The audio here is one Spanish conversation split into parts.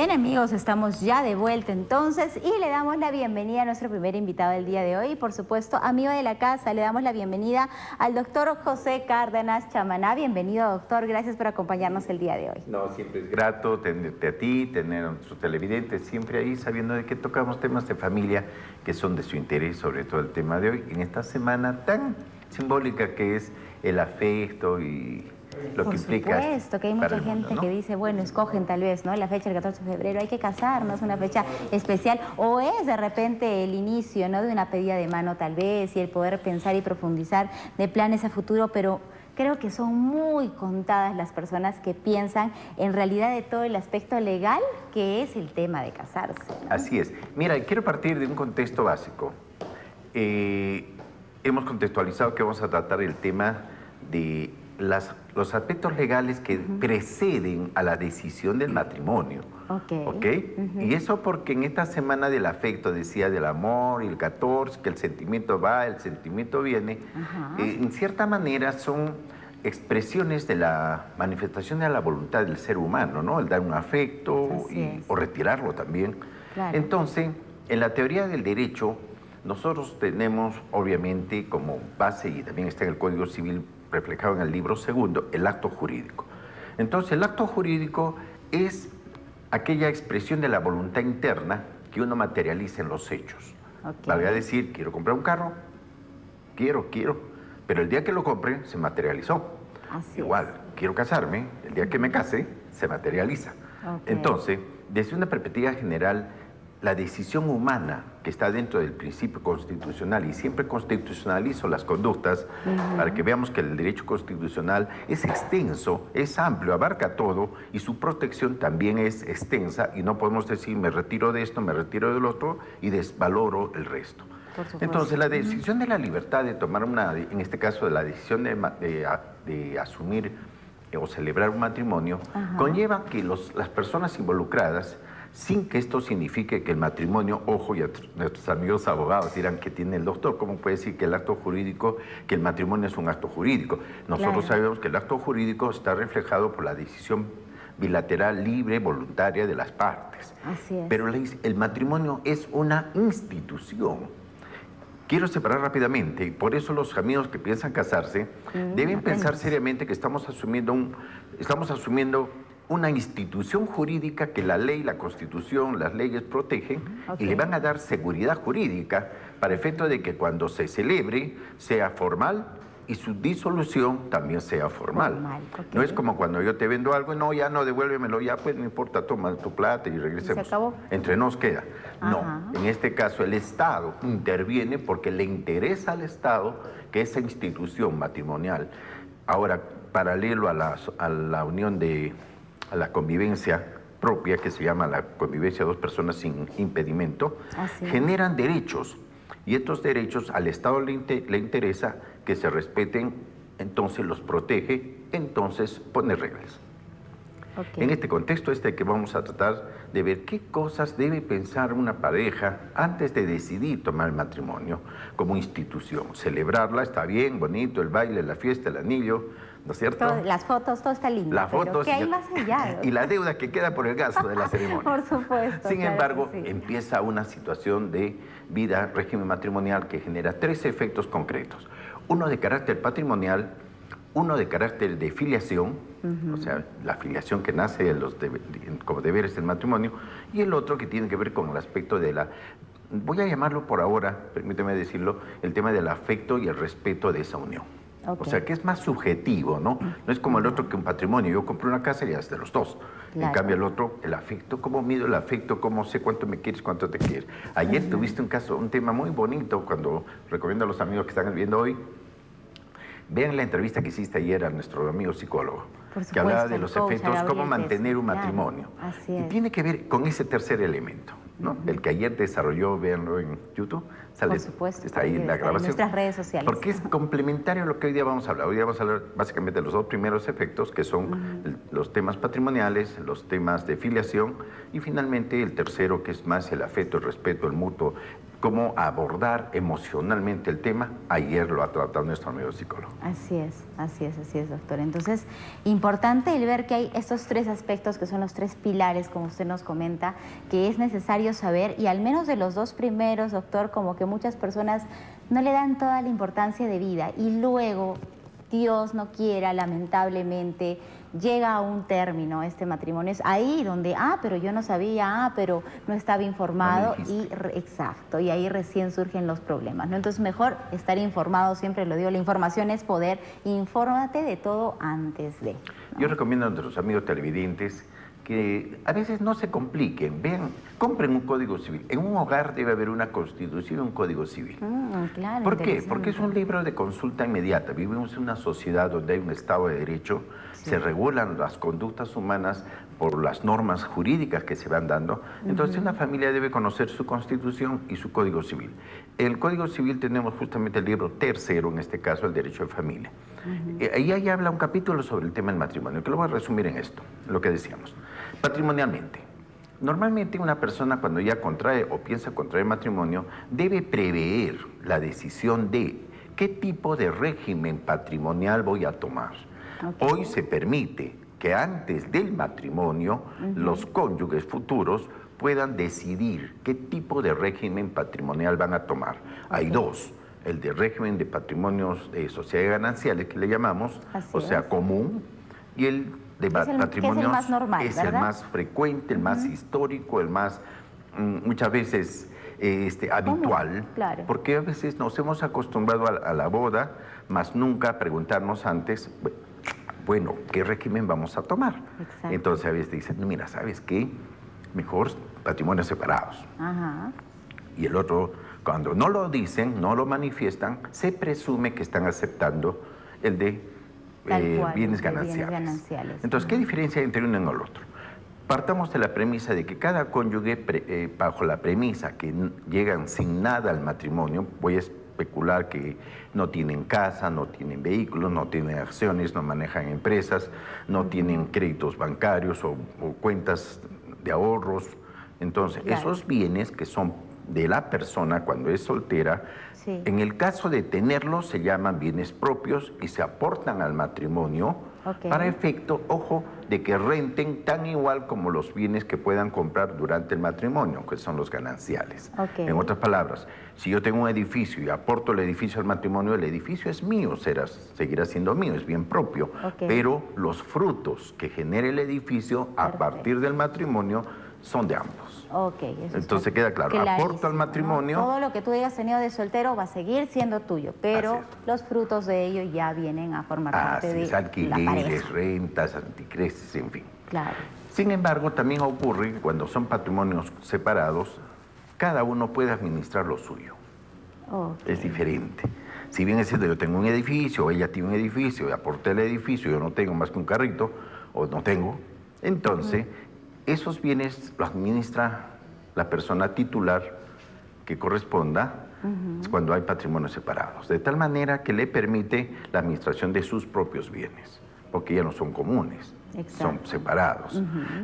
Bien, amigos, estamos ya de vuelta entonces y le damos la bienvenida a nuestro primer invitado del día de hoy. Y por supuesto, amigo de la casa, le damos la bienvenida al doctor José Cárdenas Chamaná. Bienvenido, doctor. Gracias por acompañarnos el día de hoy. No, siempre es grato tenerte a ti, tener a nuestros televidentes siempre ahí, sabiendo de que tocamos temas de familia que son de su interés, sobre todo el tema de hoy, en esta semana tan simbólica que es el afecto y lo que implica. Por supuesto, que hay mucha gente que dice, bueno, escogen tal vez, ¿no? La fecha del 14 de febrero, hay que casarnos, una fecha especial, o es de repente el inicio, ¿no? De una pedida de mano tal vez, y el poder pensar y profundizar de planes a futuro, pero creo que son muy contadas las personas que piensan en realidad de todo el aspecto legal que es el tema de casarse, ¿no? Así es. Mira, quiero partir de un contexto básico. Hemos contextualizado que vamos a tratar el tema de los aspectos legales que preceden a la decisión del matrimonio. ¿Ok? Y eso porque en esta semana del afecto, decía, del amor y el 14, que el sentimiento va, el sentimiento viene, en cierta manera son expresiones de la manifestación de la voluntad del ser humano, ¿no? El dar un afecto o retirarlo también. Claro. Entonces, en la teoría del derecho, nosotros tenemos, obviamente, como base, y también está en el Código Civil reflejado en el libro segundo, el acto jurídico. Entonces, el acto jurídico es aquella expresión de la voluntad interna que uno materializa en los hechos. Valga decir, quiero comprar un carro, quiero, pero el día que lo compre se materializó. Igual, quiero casarme, el día que me case se materializa. Entonces, desde una perspectiva general, la decisión humana que está dentro del principio constitucional, y siempre constitucionalizo las conductas para que veamos que el derecho constitucional es extenso, es amplio, abarca todo, y su protección también es extensa, y no podemos decir me retiro de esto, me retiro del otro y desvaloro el resto. Entonces, la decisión de la libertad de tomar en este caso, de la decisión de asumir o celebrar un matrimonio, conlleva que las personas involucradas, sin que esto signifique que el matrimonio, ojo, y a nuestros amigos abogados dirán que tiene el doctor, ¿cómo puede decir que el acto jurídico, que el matrimonio es un acto jurídico? Nosotros sabemos que el acto jurídico está reflejado por la decisión bilateral, libre, voluntaria de las partes. Pero el matrimonio es una institución. Quiero separar rápidamente, y por eso los amigos que piensan casarse deben pensar seriamente que estamos asumiendo una institución jurídica que la ley, la Constitución, las leyes protegen y le van a dar seguridad jurídica para efecto de que cuando se celebre sea formal y su disolución también sea formal. No es como cuando yo te vendo algo y no, ya no, devuélvemelo, ya pues no importa, toma tu plata y regresemos. Se acabó. Entre nos queda. No, en este caso el Estado interviene porque le interesa al Estado que esa institución matrimonial, ahora paralelo a la unión a la convivencia propia, que se llama la convivencia de dos personas sin impedimento, generan derechos, y estos derechos al Estado le interesa que se respeten, entonces los protege, entonces pone reglas. En este contexto que vamos a tratar de ver qué cosas debe pensar una pareja antes de decidir tomar el matrimonio como institución. Celebrarla, está bien, bonito, el baile, la fiesta, el anillo, ¿no es cierto? Las fotos, todo está lindo. Las fotos, ¿qué hay más allá? Y la deuda que queda por el gasto de la ceremonia. Por supuesto. Sin embargo, empieza una situación de vida, régimen matrimonial, que genera tres efectos concretos. Uno de carácter patrimonial, uno de carácter de filiación, o sea, la filiación que nace como deberes del matrimonio, y el otro que tiene que ver con el aspecto de voy a llamarlo por ahora, permíteme decirlo, el tema del afecto y el respeto de esa unión. O sea, que es más subjetivo, ¿no? No es como el otro que un patrimonio. Yo compro una casa y es de los dos. En cambio, el otro, el afecto, ¿cómo mido el afecto? ¿Cómo sé cuánto me quieres, cuánto te quieres? Ayer tuviste un tema muy bonito, cuando recomiendo a los amigos que están viendo hoy, vean la entrevista que hiciste ayer a nuestro amigo psicólogo, que hablaba de los efectos, cómo mantener un matrimonio. Y tiene que ver con ese tercer elemento, ¿no? El que ayer desarrolló, véanlo en YouTube, por supuesto, está ahí en la grabación. En nuestras redes sociales. Porque es complementario a lo que hoy día vamos a hablar. Hoy día vamos a hablar básicamente de los dos primeros efectos, que son los temas patrimoniales, los temas de filiación, y finalmente el tercero, que es más el afecto, el respeto, el mutuo cómo abordar emocionalmente el tema. Ayer lo ha tratado nuestro amigo psicólogo. Así es, doctor. Entonces, importante el ver que hay estos tres aspectos que son los tres pilares, como usted nos comenta, que es necesario saber, y al menos de los dos primeros, doctor, como que muchas personas no le dan toda la importancia de vida y luego, Dios no quiera, lamentablemente, llega a un término este matrimonio. Es ahí donde, pero yo no sabía, pero no estaba informado, exacto, y ahí recién surgen los problemas, ¿no? Entonces, mejor estar informado, siempre lo digo, la información es poder, infórmate de todo antes de, ¿no? Yo recomiendo a nuestros amigos televidentes que a veces no se compliquen, vean, compren un código civil. En un hogar debe haber una constitución y un código civil. Claro, ¿Por qué? Porque es un libro de consulta inmediata. Vivimos en una sociedad donde hay un Estado de Derecho, se regulan las conductas humanas por las normas jurídicas que se van dando. Entonces, una familia debe conocer su constitución y su código civil. El código civil tenemos justamente el libro tercero, en este caso, el derecho de familia. Ahí habla un capítulo sobre el tema del matrimonio, que lo voy a resumir en esto, lo que decíamos. Patrimonialmente. Normalmente una persona cuando ya contrae o piensa contraer matrimonio debe prever la decisión de qué tipo de régimen patrimonial voy a tomar. Hoy se permite que antes del matrimonio los cónyuges futuros puedan decidir qué tipo de régimen patrimonial van a tomar. Hay dos, el de régimen de patrimonios de sociedades gananciales que le llamamos, común, y el de patrimonios, es el más normal, es ¿verdad? el más frecuente, el más histórico, el más muchas veces habitual, claro. Porque a veces nos hemos acostumbrado a la boda, más nunca preguntarnos antes, bueno, ¿qué régimen vamos a tomar? Exacto. Entonces a veces dicen, mira, ¿sabes qué? Mejor patrimonios separados. Y el otro, cuando no lo dicen, no lo manifiestan, se presume que están aceptando el de bienes gananciales. Entonces, ¿qué diferencia hay entre uno y el otro? Partamos de la premisa de que cada cónyuge, bajo la premisa que llegan sin nada al matrimonio, voy a especular que no tienen casa, no tienen vehículos, no tienen acciones, no manejan empresas, no tienen créditos bancarios o cuentas de ahorros. Entonces, esos bienes que son de la persona cuando es soltera, en el caso de tenerlos se llaman bienes propios y se aportan al matrimonio para efecto, ojo, de que renten tan igual como los bienes que puedan comprar durante el matrimonio, que son los gananciales. En otras palabras, si yo tengo un edificio y aporto el edificio al matrimonio, el edificio es mío, seguirá siendo mío, es bien propio, pero los frutos que genere el edificio a partir del matrimonio son de ambos. Entonces queda claro, aporta al matrimonio. Todo lo que tú hayas tenido de soltero va a seguir siendo tuyo, pero los frutos de ello ya vienen a formar parte de alquileres, rentas, anticreces, en fin. Claro. Sin embargo, también ocurre que cuando son patrimonios separados, cada uno puede administrar lo suyo. Es diferente. Si bien es cierto, yo tengo un edificio, ella tiene un edificio, y aporté el edificio, yo no tengo más que un carrito, o no tengo, entonces esos bienes los administra la persona titular que corresponda cuando hay patrimonios separados, de tal manera que le permite la administración de sus propios bienes, porque ya no son comunes, son separados.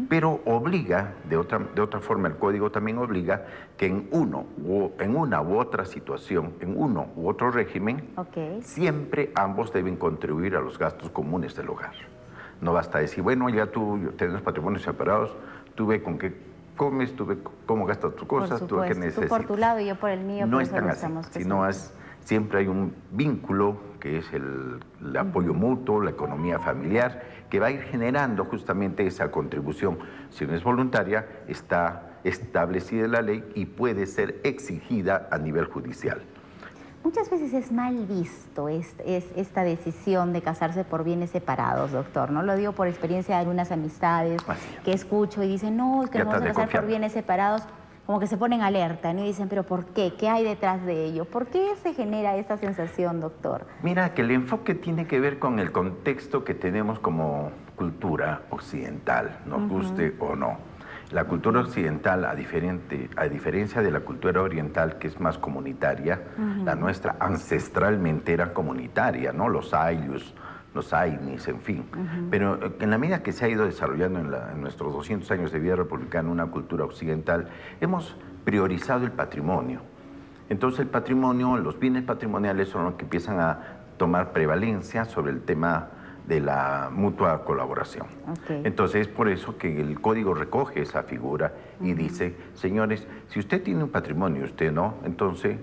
Pero obliga, de otra forma el código también obliga que en una u otra situación, en uno u otro régimen, siempre ambos deben contribuir a los gastos comunes del hogar. No basta decir, bueno, ya tú tenemos patrimonios separados, tú ve con qué comes, tú ve cómo gastas tus cosas, tú ve qué necesitas. Tú por tu lado y yo por el mío. No es tan así, sino siempre hay un vínculo que es el apoyo mutuo, la economía familiar, que va a ir generando justamente esa contribución. Si no es voluntaria, está establecida en la ley y puede ser exigida a nivel judicial. Muchas veces es mal visto esta decisión de casarse por bienes separados, doctor, ¿no? Lo digo por experiencia de algunas amistades que escucho y dicen, no, es que nos vamos a casar por bienes separados, como que se ponen alerta, ¿no? Y dicen, ¿pero por qué? ¿Qué hay detrás de ello? ¿Por qué se genera esta sensación, doctor? Mira, que el enfoque tiene que ver con el contexto que tenemos como cultura occidental, nos guste o no. La cultura occidental, a diferencia de la cultura oriental, que es más comunitaria, la nuestra ancestralmente era comunitaria, ¿no? Los ayllus, los ainis, en fin. Pero en la medida que se ha ido desarrollando en nuestros 200 años de vida republicana una cultura occidental, hemos priorizado el patrimonio. Entonces el patrimonio, los bienes patrimoniales son los que empiezan a tomar prevalencia sobre el tema de la mutua colaboración. Entonces es por eso que el código recoge esa figura y dice, señores, si usted tiene un patrimonio y usted no, entonces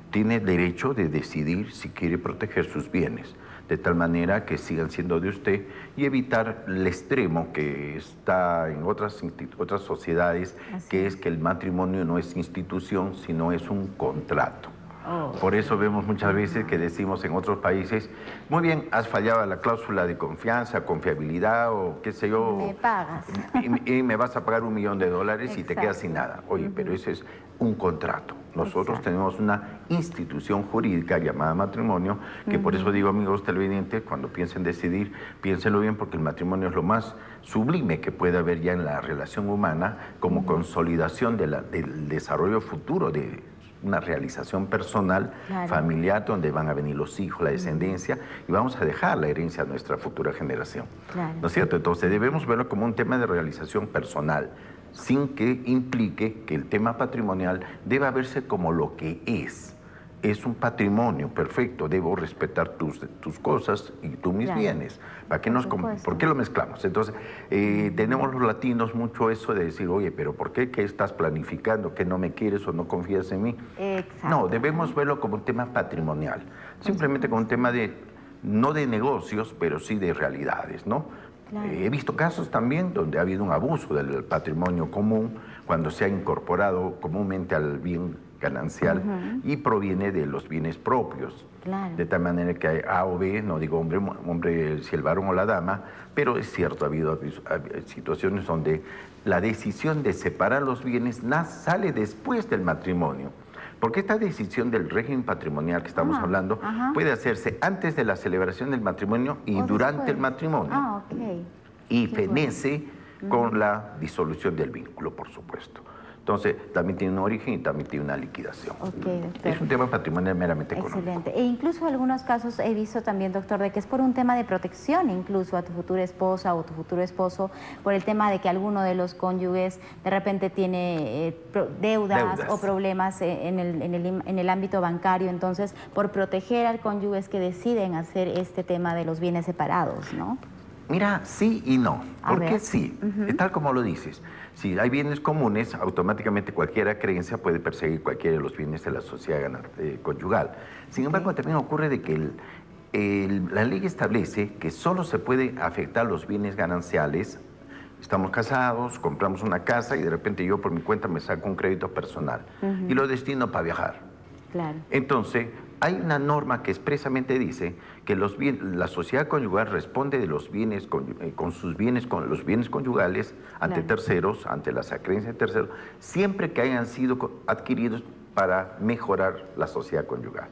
tiene derecho de decidir si quiere proteger sus bienes, de tal manera que sigan siendo de usted y evitar el extremo que está en otras sociedades, que es que el matrimonio no es institución, sino es un contrato. Por eso vemos muchas veces que decimos en otros países, muy bien, has fallado la cláusula de confianza, confiabilidad o qué sé yo. Me pagas. Y me vas a pagar $1 millón y te quedas sin nada. Oye, pero eso es un contrato. Nosotros tenemos una institución jurídica llamada matrimonio, que por eso digo, amigos televidentes, cuando piensen decidir, piénsenlo bien, porque el matrimonio es lo más sublime que puede haber ya en la relación humana como consolidación del desarrollo futuro de una realización personal, familiar, donde van a venir los hijos, la descendencia, y vamos a dejar la herencia a nuestra futura generación. ¿No es cierto? Entonces debemos verlo como un tema de realización personal, sin que implique que el tema patrimonial deba verse como lo que es. Es un patrimonio perfecto, debo respetar tus cosas y tú mis bienes. ¿Por qué lo mezclamos? Entonces, tenemos los latinos mucho eso de decir, oye, pero ¿por qué? ¿Qué estás planificando? ¿Que no me quieres o no confías en mí? No, debemos verlo como un tema patrimonial, simplemente como un tema no de negocios, pero sí de realidades, ¿no? He visto casos también donde ha habido un abuso del patrimonio común cuando se ha incorporado comúnmente al bien ganancial y proviene de los bienes propios. De tal manera que hay A o B, no digo hombre, si el varón o la dama, pero es cierto, ha habido situaciones donde la decisión de separar los bienes sale después del matrimonio. Porque esta decisión del régimen patrimonial que estamos hablando puede hacerse antes de la celebración del matrimonio y durante el matrimonio. Y fenece con la disolución del vínculo, por supuesto. Entonces, también tiene un origen y también tiene una liquidación. Es un tema patrimonial meramente económico. Excelente. E incluso en algunos casos he visto también, doctor, de que es por un tema de protección incluso a tu futura esposa o tu futuro esposo, por el tema de que alguno de los cónyuges de repente tiene deudas o problemas en el ámbito bancario. Entonces, por proteger al cónyuge es que deciden hacer este tema de los bienes separados, ¿no? Mira, sí y no. ¿Por qué sí? Tal como lo dices. Si hay bienes comunes, automáticamente cualquier creencia puede perseguir cualquiera de los bienes de la sociedad conyugal. Sin embargo, también ocurre de que la ley establece que solo se puede afectar los bienes gananciales. Estamos casados, compramos una casa y de repente yo por mi cuenta me saco un crédito personal y lo destino para viajar. Entonces, hay una norma que expresamente dice que la sociedad conyugal responde de los bienes con los bienes conyugales ante terceros, ante las acreencias de terceros, siempre que hayan sido adquiridos para mejorar la sociedad conyugal.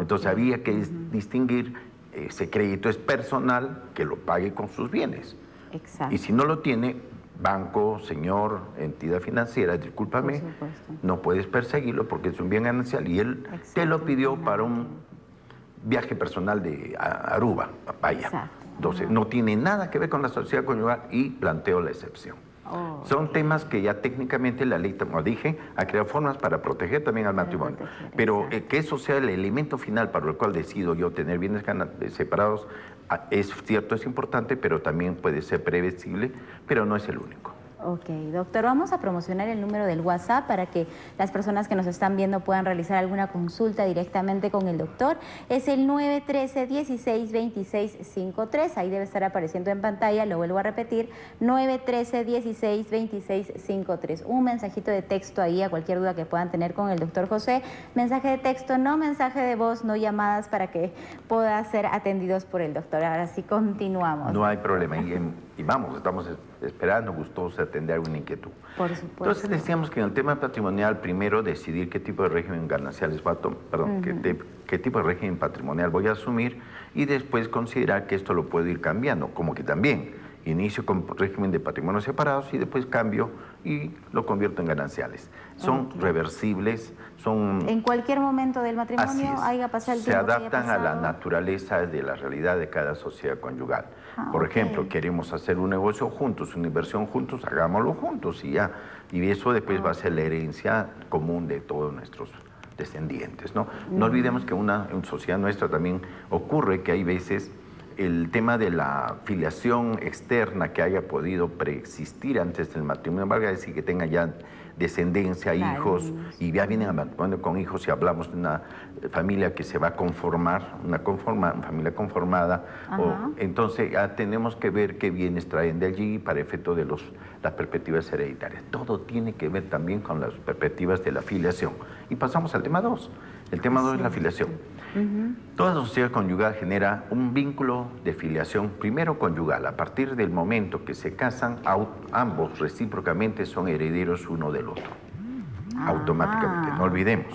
Entonces había que distinguir, ese crédito es personal, que lo pague con sus bienes. Y si no lo tiene, banco, señor, entidad financiera, discúlpame, no puedes perseguirlo porque es un bien ganancial y él te lo pidió para un viaje personal de Aruba, vaya. Entonces, no tiene nada que ver con la sociedad conyugal y planteo la excepción. Son temas que ya técnicamente la ley, como dije, ha creado formas para proteger también al matrimonio. Pero que eso sea el elemento final para el cual decido yo tener bienes separados, es cierto, es importante, pero también puede ser previsible, pero no es el único. Ok, doctor, vamos a promocionar el número del WhatsApp para que las personas que nos están viendo puedan realizar alguna consulta directamente con el doctor. Es el 913-162653, ahí debe estar apareciendo en pantalla, lo vuelvo a repetir, 913-162653. Un mensajito de texto ahí a cualquier duda que puedan tener con el doctor José. Mensaje de texto, no mensaje de voz, no llamadas, para que puedan ser atendidos por el doctor. Ahora sí, continuamos. No hay problema, y vamos, estamos esperando, gustosos de atender alguna inquietud. Por supuesto. Entonces decíamos que en el tema patrimonial, primero decidir qué tipo de régimen gananciales va a tomar, qué tipo de régimen patrimonial voy a asumir, y después considerar que esto lo puedo ir cambiando, como que también inicio con régimen de patrimonios separados y después cambio y lo convierto en gananciales. Son reversibles, son... En cualquier momento del matrimonio haya pasado el tiempo. Se adaptan a la naturaleza de la realidad de cada sociedad conyugal. Por ejemplo, queremos hacer un negocio juntos, una inversión juntos, hagámoslo juntos y ya. Y eso después va a ser la herencia común de todos nuestros descendientes, ¿no? No olvidemos que en sociedad nuestra también ocurre que hay veces el tema de la filiación externa que haya podido preexistir antes del matrimonio, valga decir que tenga ya descendencia, hijos, y ya vienen a matrimonio con hijos y hablamos de una familia que se va a conformar, una familia conformada, entonces ya tenemos que ver qué bienes traen de allí para efecto de las perspectivas hereditarias. Todo tiene que ver también con las perspectivas de la filiación. Y pasamos al tema 2. El tema 2 es la filiación. Toda sociedad conyugal genera un vínculo de filiación, primero conyugal. A partir del momento que se casan, ambos recíprocamente son herederos uno del otro. Automáticamente, no olvidemos.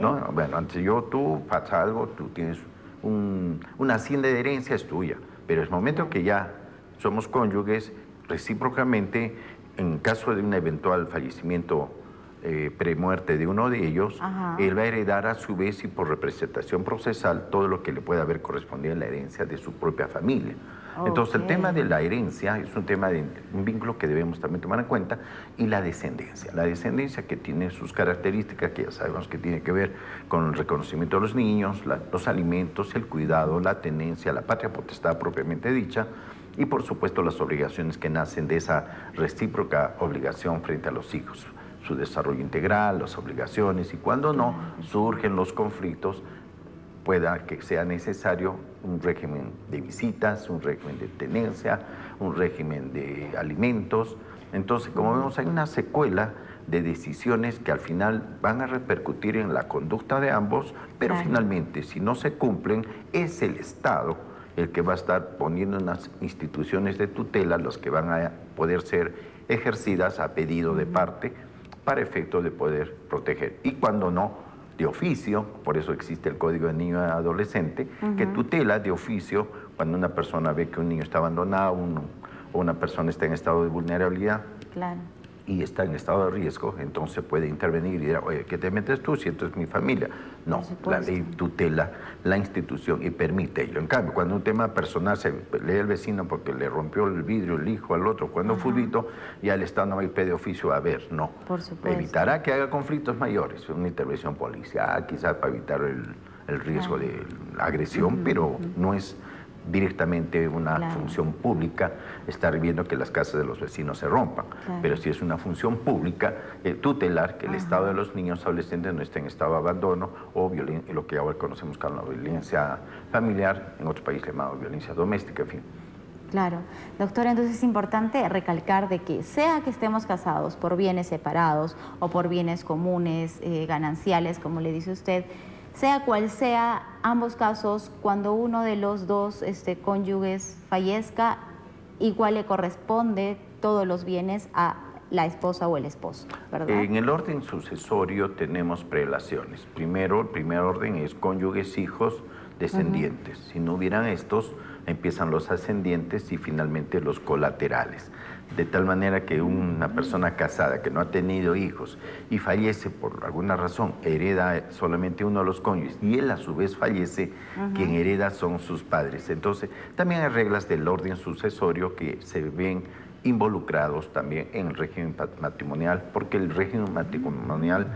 ¿No? Bueno, antes tú pasa algo, tú tienes una hacienda de herencia, es tuya. Pero el momento que ya somos cónyuges, recíprocamente, en caso de un eventual fallecimiento premuerte de uno de ellos, él va a heredar a su vez y por representación procesal todo lo que le pueda haber correspondido en la herencia de su propia familia. Entonces el tema de la herencia es un tema de un vínculo que debemos también tomar en cuenta, y la descendencia que tiene sus características, que ya sabemos que tiene que ver con el reconocimiento de los niños, los alimentos, el cuidado, la tenencia, la patria potestad propiamente dicha, y por supuesto las obligaciones que nacen de esa recíproca obligación frente a los hijos, su desarrollo integral, las obligaciones, y cuando no surgen los conflictos, pueda que sea necesario un régimen de visitas, un régimen de tenencia, un régimen de alimentos. Entonces, como vemos, hay una secuela de decisiones que al final van a repercutir en la conducta de ambos, pero finalmente, si no se cumplen, es el Estado el que va a estar poniendo unas instituciones de tutela, los que van a poder ser ejercidas a pedido de parte, para efecto de poder proteger. Y cuando no, de oficio, por eso existe el Código de Niño y Adolescente, que tutela de oficio cuando una persona ve que un niño está abandonado o una persona está en estado de vulnerabilidad y está en estado de riesgo, entonces puede intervenir y dirá, oye, ¿qué te metes tú si esto es mi familia? No, la ley tutela la institución y permite ello. En cambio, cuando un tema personal se lee al vecino porque le rompió el vidrio el hijo al otro, cuando fulbito, ya el Estado no va a ir de oficio a ver, no. Evitará que haga conflictos mayores, una intervención policial, quizás para evitar el riesgo de la agresión, pero no es directamente una función pública estar viendo que las casas de los vecinos se rompan. Pero si es una función pública, tutelar que el estado de los niños adolescentes no esté en estado de abandono o lo que ahora conocemos como la violencia familiar, en otro país llamado violencia doméstica, en fin. Claro. Doctora, entonces es importante recalcar de que sea que estemos casados por bienes separados o por bienes comunes, gananciales, como le dice usted, sea cual sea, ambos casos, cuando uno de los dos cónyuges fallezca, igual le corresponde todos los bienes a la esposa o el esposo, ¿verdad? En el orden sucesorio tenemos prelaciones. Primero, el primer orden es cónyuges, hijos, descendientes. Si no hubieran estos, empiezan los ascendientes y finalmente los colaterales. De tal manera que una persona casada que no ha tenido hijos y fallece por alguna razón, hereda solamente uno de los cónyuges y él a su vez fallece, quien hereda son sus padres. Entonces, también hay reglas del orden sucesorio que se ven involucrados también en el régimen matrimonial, porque el régimen matrimonial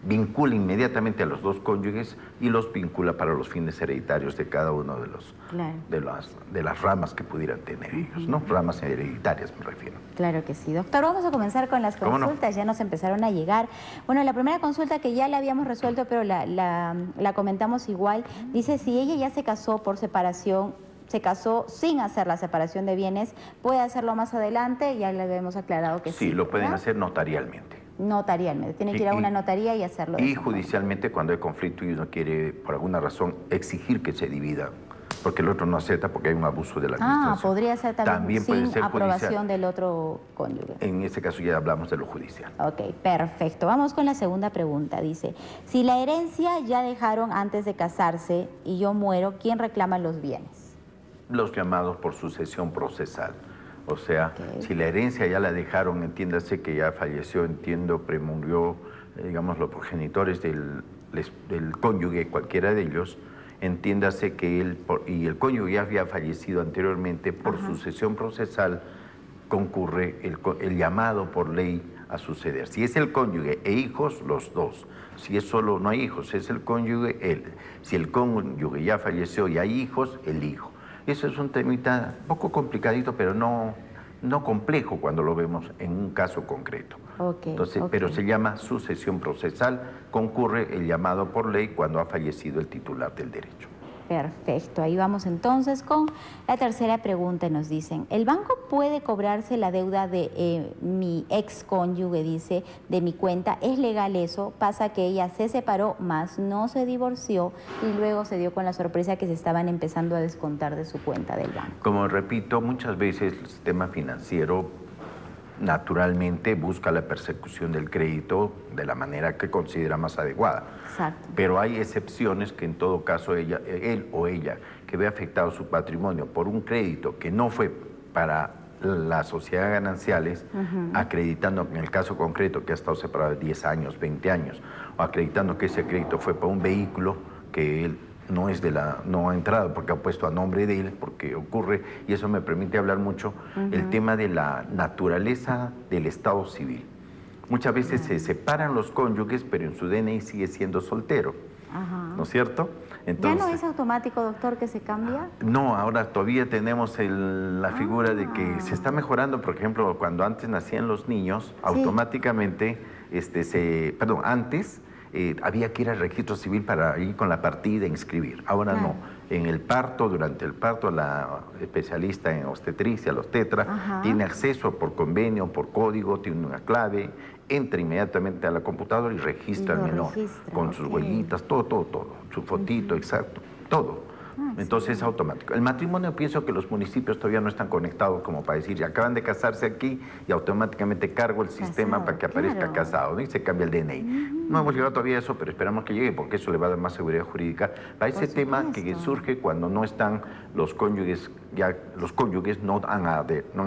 vincula inmediatamente a los dos cónyuges y los vincula para los fines hereditarios de cada uno de las ramas que pudieran tener ellos, ¿no? Ramas hereditarias me refiero. Claro que sí. Doctor, vamos a comenzar con las consultas, ya nos empezaron a llegar. Bueno, la primera consulta que ya la habíamos resuelto, pero la comentamos igual, dice si ella ya se casó por separación, se casó sin hacer la separación de bienes, ¿puede hacerlo más adelante? Ya le habíamos aclarado que sí. Sí, lo pueden hacer notarialmente. Notarialmente, tiene que ir a una notaría y hacerlo. Y judicialmente cuando hay conflicto y uno quiere, por alguna razón, exigir que se divida, porque el otro no acepta porque hay un abuso de la administración. Podría ser también sin aprobación del otro cónyuge. En ese caso ya hablamos de lo judicial. Ok, perfecto. Vamos con la segunda pregunta. Dice, si la herencia ya dejaron antes de casarse y yo muero, ¿quién reclama los bienes? Los llamados por sucesión procesal. O sea, si la herencia ya la dejaron, entiéndase que ya falleció, premurió, digamos, los progenitores del cónyuge, cualquiera de ellos, entiéndase que el cónyuge ya había fallecido anteriormente, por sucesión procesal concurre el llamado por ley a suceder. Si es el cónyuge e hijos, los dos. Si es solo no hay hijos, es el cónyuge, él. Si el cónyuge ya falleció y hay hijos, el hijo. Eso es un temita un poco complicadito, pero no complejo cuando lo vemos en un caso concreto. Entonces, pero se llama sucesión procesal, concurre el llamado por ley cuando ha fallecido el titular del derecho. Perfecto, ahí vamos entonces con la tercera pregunta. Nos dicen, ¿el banco puede cobrarse la deuda de mi ex cónyuge, dice, de mi cuenta? ¿Es legal eso? Pasa que ella se separó, más no se divorció y luego se dio con la sorpresa que se estaban empezando a descontar de su cuenta del banco. Como repito, muchas veces el sistema financiero naturalmente busca la persecución del crédito de la manera que considera más adecuada. Exacto. Pero hay excepciones que en todo caso él o ella que ve afectado su patrimonio por un crédito que no fue para la sociedad de gananciales, acreditando en el caso concreto que ha estado separado de 10 años, 20 años, o acreditando que ese crédito fue por un vehículo que él no ha entrado porque ha puesto a nombre de él, porque ocurre, y eso me permite hablar mucho, el tema de la naturaleza del estado civil. Muchas veces se separan los cónyuges, pero en su DNI sigue siendo soltero, ¿no es cierto? Entonces, ¿ya no es automático, doctor, que se cambia? No, ahora todavía tenemos la figura de que se está mejorando. Por ejemplo, cuando antes nacían los niños, automáticamente, antes había que ir al registro civil para ir con la partida e inscribir. Ahora no. En el parto, durante el parto, la especialista en obstetricia, la obstetra, tiene acceso por convenio, por código, tiene una clave, entra inmediatamente a la computadora y registra al menor con sus huellitas, todo, su fotito, exacto, todo. Entonces es automático. El matrimonio, pienso que los municipios todavía no están conectados como para decir, ya acaban de casarse aquí y automáticamente cargo el sistema para que aparezca casado, ¿no? Y se cambia el DNI. No hemos llegado todavía a eso, pero esperamos que llegue porque eso le va a dar más seguridad jurídica para ese tema que surge cuando no están los cónyuges, ya los cónyuges no han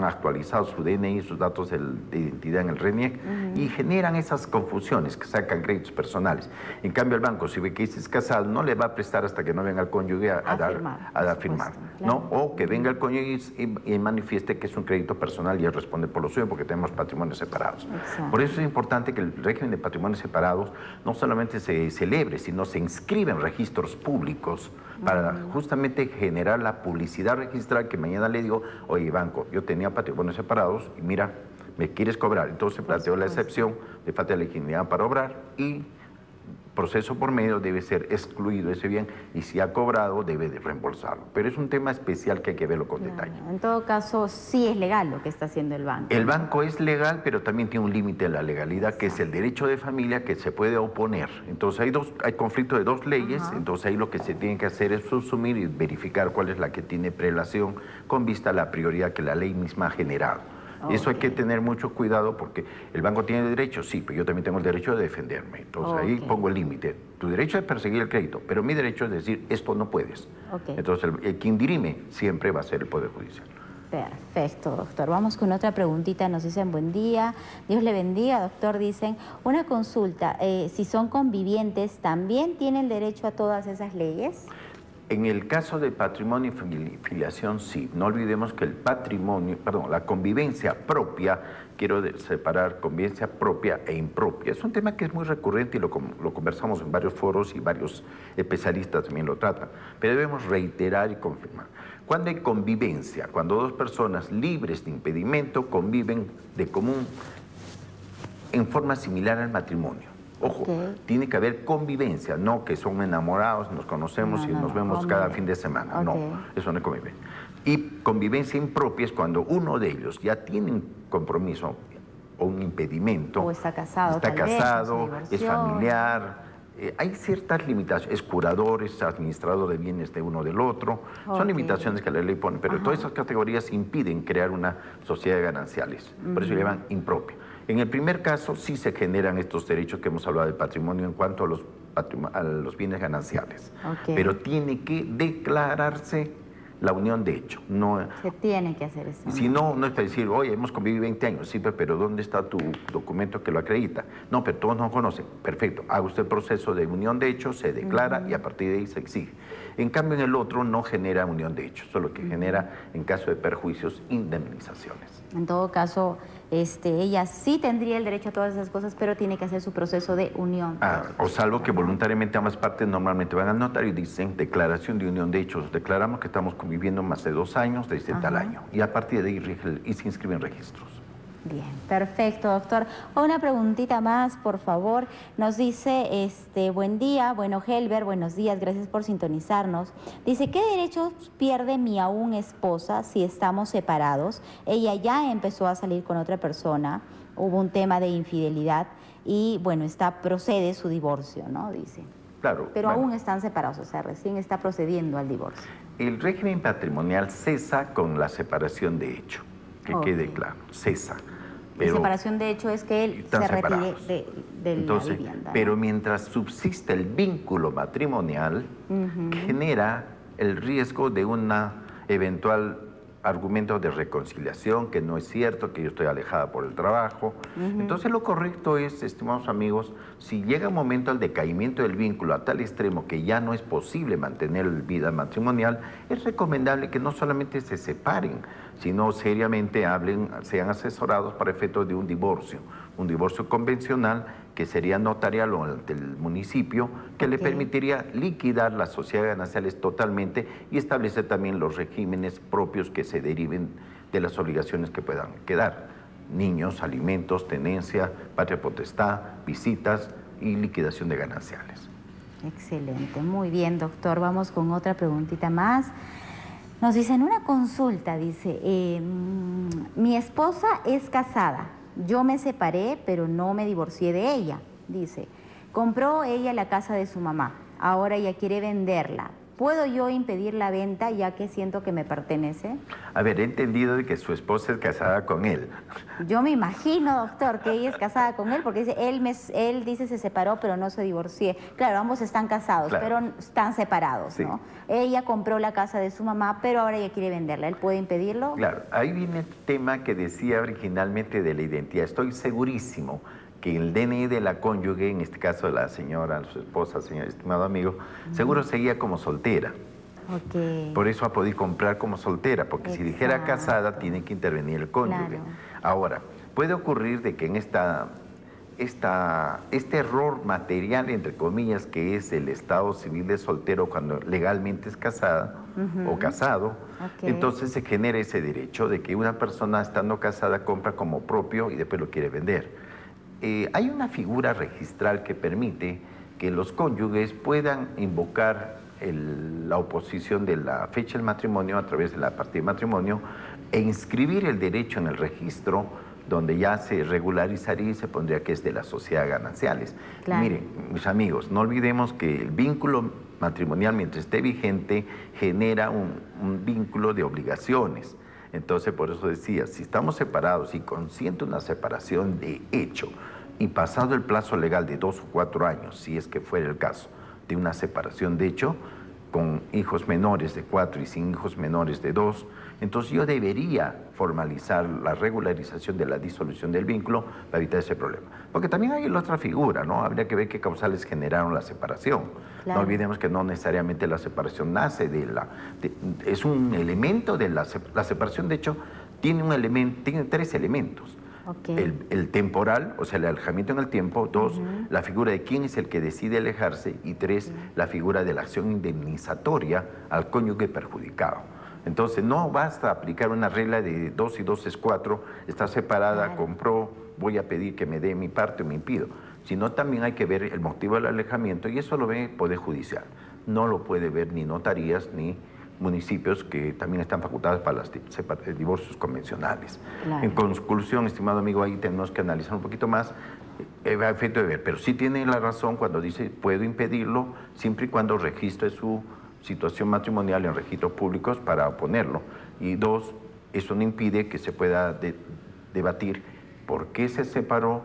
actualizado su DNI, sus datos de identidad en el RENIEC y generan esas confusiones que sacan créditos personales. En cambio el banco, si ve que es casado, no le va a prestar hasta que no venga el cónyuge a firmar, ¿no? O que venga el cónyuge y manifieste que es un crédito personal y él responde por lo suyo porque tenemos patrimonios separados. Por eso es importante que el régimen de patrimonios separados no solamente se celebre, sino se inscribe en registros públicos para justamente generar la publicidad registral que mañana le digo, oye banco, yo tenía patrimonios separados y mira, me quieres cobrar. Entonces planteo la excepción de falta de legitimidad para obrar y proceso por medio debe ser excluido ese bien y si ha cobrado debe de reembolsarlo. Pero es un tema especial que hay que verlo con detalle. En todo caso, sí es legal lo que está haciendo el banco. El banco es legal, pero también tiene un límite en la legalidad, que es el derecho de familia que se puede oponer. Entonces hay conflicto de dos leyes, entonces ahí lo que se tiene que hacer es subsumir y verificar cuál es la que tiene prelación con vista a la prioridad que la ley misma ha generado. Eso hay que tener mucho cuidado porque el banco tiene derecho, sí, pero yo también tengo el derecho de defenderme. Entonces ahí pongo el límite. Tu derecho es perseguir el crédito, pero mi derecho es decir, esto no puedes. Entonces quien dirime siempre va a ser el Poder Judicial. Perfecto, doctor. Vamos con otra preguntita. Nos dicen buen día. Dios le bendiga, doctor. Dicen, una consulta. Si son convivientes, ¿también tienen derecho a todas esas leyes? En el caso de patrimonio y filiación, sí. No olvidemos que el patrimonio, la convivencia propia, quiero separar convivencia propia e impropia. Es un tema que es muy recurrente y lo conversamos en varios foros y varios especialistas también lo tratan. Pero debemos reiterar y confirmar. Cuando hay convivencia, cuando dos personas libres de impedimento conviven de común en forma similar al matrimonio. Ojo, tiene que haber convivencia, no que son enamorados, nos conocemos y nos vemos cada fin de semana. No, eso no es convivencia. Y convivencia impropia es cuando uno de ellos ya tiene un compromiso o un impedimento. O está casado, es familiar. Hay ciertas limitaciones, es curador, es administrador de bienes de uno del otro. Son limitaciones que la ley pone, pero todas esas categorías impiden crear una sociedad de gananciales. Por eso le llaman impropia. En el primer caso sí se generan estos derechos que hemos hablado del patrimonio en cuanto a los bienes gananciales. Pero tiene que declararse la unión de hecho. No, se tiene que hacer eso. Si no, no es para decir, oye, hemos convivido 20 años, sí, pero ¿dónde está tu documento que lo acredita? No, pero todos nos conocen. Perfecto, haga usted el proceso de unión de hecho, se declara y a partir de ahí se exige. En cambio, en el otro no genera unión de hecho, solo que genera, en caso de perjuicios, indemnizaciones. En todo caso, ella sí tendría el derecho a todas esas cosas, pero tiene que hacer su proceso de unión. O salvo que voluntariamente ambas partes normalmente van al notario y dicen declaración de unión de hechos. Declaramos que estamos conviviendo más de 2 años desde tal año. Y a partir de ahí y se inscriben registros. Bien, perfecto, doctor. Una preguntita más, por favor. Nos dice, buen día, bueno, Helber, buenos días, gracias por sintonizarnos. Dice, ¿qué derechos pierde mi aún esposa si estamos separados? Ella ya empezó a salir con otra persona, hubo un tema de infidelidad y, bueno, procede su divorcio, ¿no? Dice. Claro. Pero aún están separados, o sea, recién está procediendo al divorcio. El régimen patrimonial cesa con la separación de hecho. Que quede claro, cesa. La separación de hecho es que él se retire de la vivienda, ¿no? Pero mientras subsiste el vínculo matrimonial, genera el riesgo de una eventual argumento de reconciliación, que no es cierto, que yo estoy alejada por el trabajo. Entonces lo correcto es, estimados amigos, si llega un momento al decaimiento del vínculo a tal extremo que ya no es posible mantener vida matrimonial, es recomendable que no solamente se separen, sino seriamente sean asesorados para efectos de un divorcio convencional que sería notarial o ante el municipio, que le permitiría liquidar las sociedades gananciales totalmente y establecer también los regímenes propios que se deriven de las obligaciones que puedan quedar. Niños, alimentos, tenencia, patria potestad, visitas y liquidación de gananciales. Excelente, muy bien, doctor. Vamos con otra preguntita más. Nos dice en una consulta, dice, mi esposa es casada, yo me separé, pero no me divorcié de ella, dice. Compró ella la casa de su mamá, ahora ella quiere venderla. ¿Puedo yo impedir la venta ya que siento que me pertenece? A ver, he entendido de que su esposa es casada con él. Yo me imagino, doctor, que ella es casada con él, porque dice, él dice se separó, pero no se divorció. Claro, ambos están casados, claro, pero están separados, sí, ¿no? Ella compró la casa de su mamá, pero ahora ella quiere venderla. ¿Él puede impedirlo? Claro, ahí viene el tema que decía originalmente de la identidad. Estoy segurísimo que el DNI de la cónyuge, en este caso de la señora, su esposa, señor estimado amigo, seguro seguía como soltera. Por eso ha podido comprar como soltera, porque si dijera casada, tiene que intervenir el cónyuge. Claro. Ahora, puede ocurrir de que en este error material, entre comillas, que es el estado civil de soltero cuando legalmente es casada o casado, entonces se genera ese derecho de que una persona estando casada compra como propio y después lo quiere vender. Hay una figura registral que permite que los cónyuges puedan invocar la oposición de la fecha del matrimonio a través de la partida de matrimonio e inscribir el derecho en el registro donde ya se regularizaría y se pondría que es de las sociedades gananciales. Claro. Miren, mis amigos, no olvidemos que el vínculo matrimonial, mientras esté vigente, genera un vínculo de obligaciones. Entonces, por eso decía, si estamos separados y consciente una separación de hecho y pasado el plazo legal de 2 o 4 años, si es que fuera el caso de una separación de hecho, con hijos menores de 4 y sin hijos menores de 2, entonces yo debería formalizar la regularización de la disolución del vínculo para evitar ese problema. Porque también hay la otra figura, ¿no? Habría que ver qué causales generaron la separación. Claro. No olvidemos que no necesariamente la separación nace es un elemento de la separación, de hecho, tiene 3 elementos. El temporal, o sea, el alejamiento en el tiempo. 2, la figura de quién es el que decide alejarse. Y 3, la figura de la acción indemnizatoria al cónyuge perjudicado. Entonces, no basta aplicar una regla de 2 y 2 es 4, está separada, claro, compró, voy a pedir que me dé mi parte o me impido. Sino también hay que ver el motivo del alejamiento y eso lo ve el Poder Judicial. No lo puede ver ni notarías ni municipios que también están facultados para los divorcios convencionales. Claro. En conclusión, estimado amigo, ahí tenemos que analizar un poquito más a efecto de ver, pero sí tiene la razón cuando dice puedo impedirlo siempre y cuando registre su situación matrimonial en registros públicos para oponerlo. Y 2, eso no impide que se pueda debatir por qué se separó,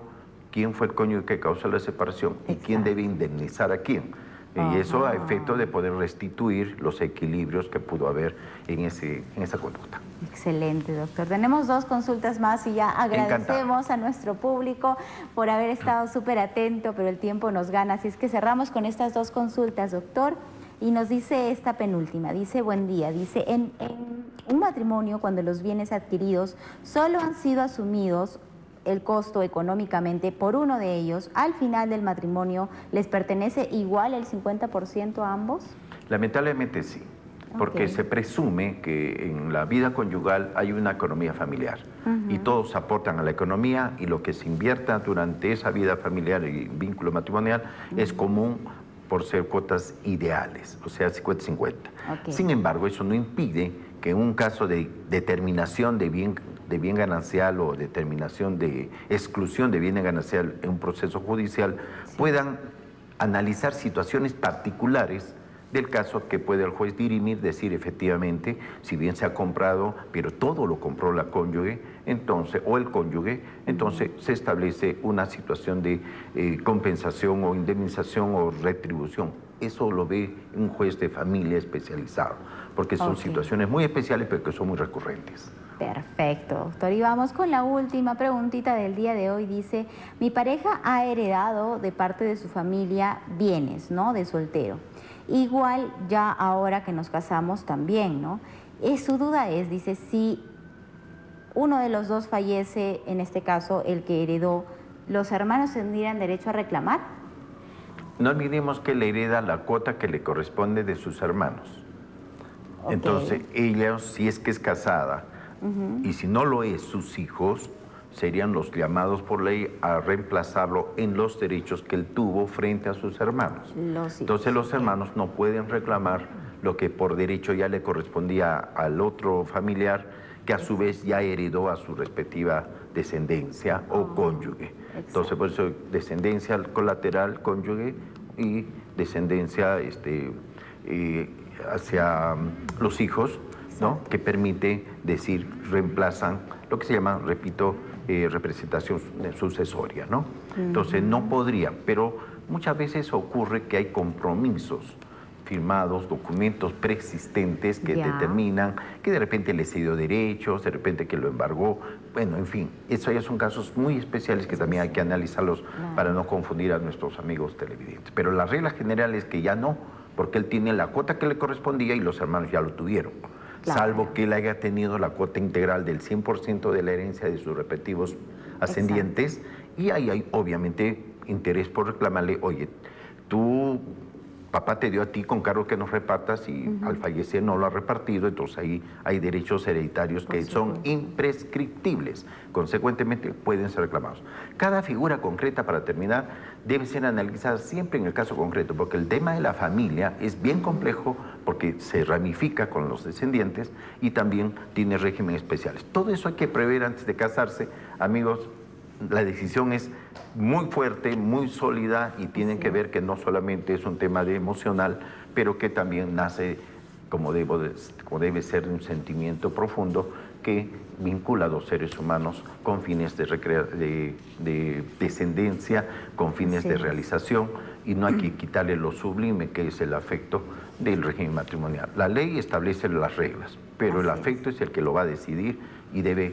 quién fue el cónyuge que causó la separación. Exacto. Y quién debe indemnizar a quién. Y eso a efecto de poder restituir los equilibrios que pudo haber en esa conducta. Excelente, doctor. Tenemos 2 consultas más y ya agradecemos a nuestro público por haber estado súper atento, pero el tiempo nos gana. Así es que cerramos con estas 2 consultas, doctor. Y nos dice esta penúltima, dice, buen día, dice, en un matrimonio cuando los bienes adquiridos solo han sido asumidos el costo económicamente por uno de ellos, al final del matrimonio, ¿les pertenece igual el 50% a ambos? Lamentablemente sí, porque se presume que en la vida conyugal hay una economía familiar y todos aportan a la economía y lo que se invierta durante esa vida familiar y vínculo matrimonial es común por ser cuotas ideales, o sea, 50-50. Sin embargo, eso no impide que en un caso de determinación de bien ganancial o determinación de exclusión de bien ganancial en un proceso judicial, puedan analizar situaciones particulares del caso que puede el juez dirimir, decir efectivamente, si bien se ha comprado, pero todo lo compró la cónyuge, entonces, o el cónyuge, entonces se establece una situación de compensación o indemnización o retribución. Eso lo ve un juez de familia especializado, porque son situaciones muy especiales, pero que son muy recurrentes. Perfecto, doctor. Y vamos con la última preguntita del día de hoy. Dice, mi pareja ha heredado de parte de su familia bienes, ¿no? De soltero. Igual ya ahora que nos casamos también, ¿no? Su duda es, dice, si uno de los dos fallece, en este caso el que heredó, ¿los hermanos tendrían derecho a reclamar? No olvidemos que le hereda la cuota que le corresponde de sus hermanos. Entonces, ella, si es que es casada, y si no lo es, sus hijos serían los llamados por ley a reemplazarlo en los derechos que él tuvo frente a sus hermanos. Entonces los hermanos no pueden reclamar lo que por derecho ya le correspondía al otro familiar, que a su vez ya heredó a su respectiva descendencia o cónyuge. Entonces por eso descendencia colateral, cónyuge, y descendencia hacia los hijos, ¿no? Que permite decir, reemplazan lo que se llama, repito, representación sucesoria, ¿no? Entonces no podría, pero muchas veces ocurre que hay compromisos firmados, documentos preexistentes que determinan que de repente le cedió derechos, de repente que lo embargó, bueno, en fin, esos ya son casos muy especiales que también hay que analizarlos para no confundir a nuestros amigos televidentes. Pero la regla general es que ya no, porque él tiene la cuota que le correspondía y los hermanos ya lo tuvieron. Salvo que él haya tenido la cuota integral del 100% de la herencia de sus respectivos ascendientes, y ahí hay obviamente interés por reclamarle, oye, tú, papá te dio a ti con cargo que nos repartas y al fallecer no lo ha repartido, entonces ahí hay derechos hereditarios que son imprescriptibles, consecuentemente pueden ser reclamados. Cada figura concreta, para terminar, debe ser analizada siempre en el caso concreto, porque el tema de la familia es bien complejo porque se ramifica con los descendientes y también tiene regímenes especiales. Todo eso hay que prever antes de casarse, amigos. La decisión es muy fuerte, muy sólida y tienen que ver que no solamente es un tema de emocional, pero que también nace, como debe ser, un sentimiento profundo que vincula a dos seres humanos con fines de descendencia, con fines de realización, y no hay que quitarle lo sublime que es el afecto del régimen matrimonial. La ley establece las reglas, pero el afecto es el que lo va a decidir y debe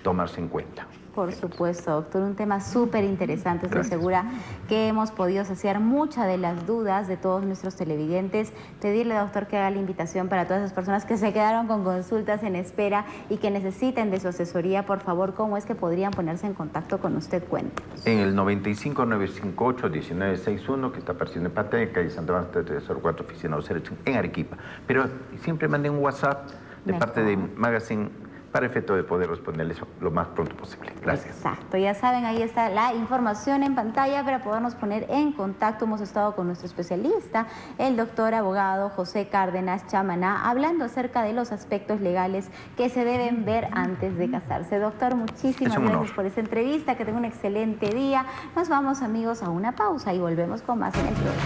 tomarse en cuenta. Por supuesto, doctor, un tema súper interesante. Estoy segura que hemos podido saciar muchas de las dudas de todos nuestros televidentes. Pedirle, doctor, que haga la invitación para todas esas personas que se quedaron con consultas en espera y que necesiten de su asesoría. Por favor, ¿cómo es que podrían ponerse en contacto con usted? Cuéntenos. En el 95-958-1961, que está apareciendo en pantalla, calle Santa Marta 304, oficina 08, en Arequipa. Pero siempre manden un WhatsApp de parte de Magazine para efecto de poder responderles lo más pronto posible. Gracias. Exacto, ya saben, ahí está la información en pantalla para podernos poner en contacto. Hemos estado con nuestro especialista, el doctor abogado José Cárdenas Chamaná, hablando acerca de los aspectos legales que se deben ver antes de casarse. Doctor, muchísimas gracias por esta entrevista, que tenga un excelente día. Nos vamos, amigos, a una pausa y volvemos con más en el programa.